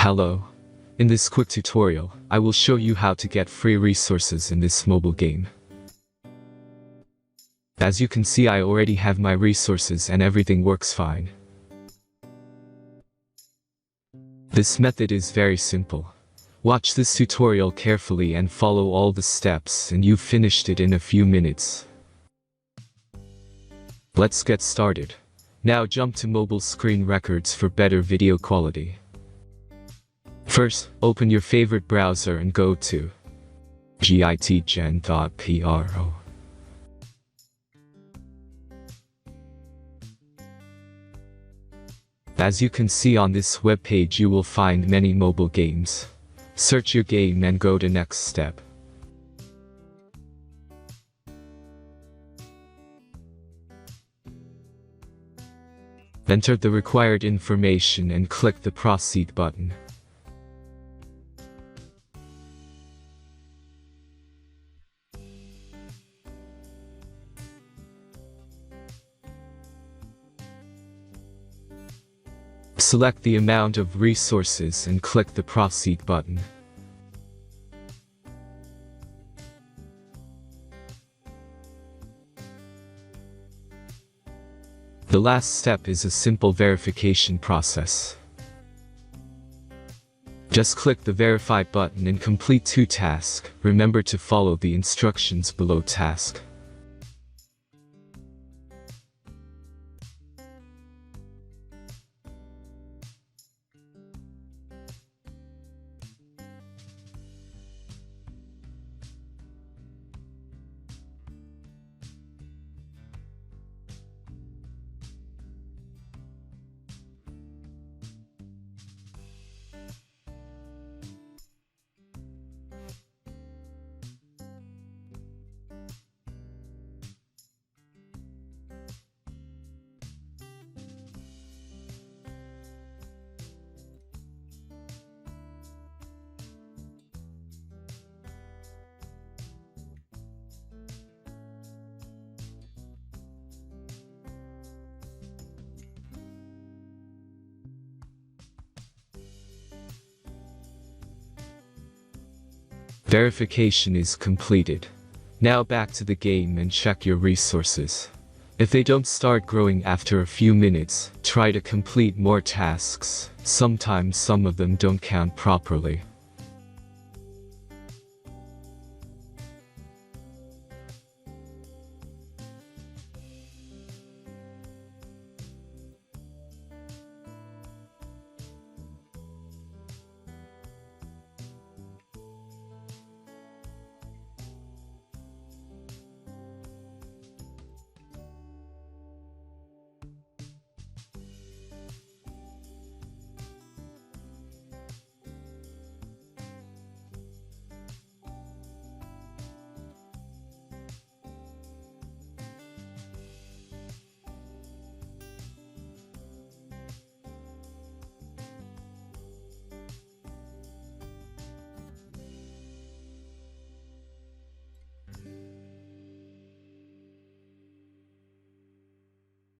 Hello. In this quick tutorial, I will show you how to get free resources in this mobile game. As you can see, I already have my resources and everything works fine. This method is very simple. Watch this tutorial carefully and follow all the steps and you've finished it in a few minutes. Let's get started. Now jump to mobile screen records for better video quality. First, open your favorite browser and go to gitgen.pro. As you can see on this web page, you will find many mobile games. Search your game and go to next step. Enter the required information and click the proceed button. Select the amount of resources and click the proceed button. The last step is a simple verification process. Just click the verify button and complete 2 tasks. Remember to follow the instructions below task. Verification is completed. Now back to the game and check your resources. If they don't start growing after a few minutes, try to complete more tasks. Sometimes some of them don't count properly.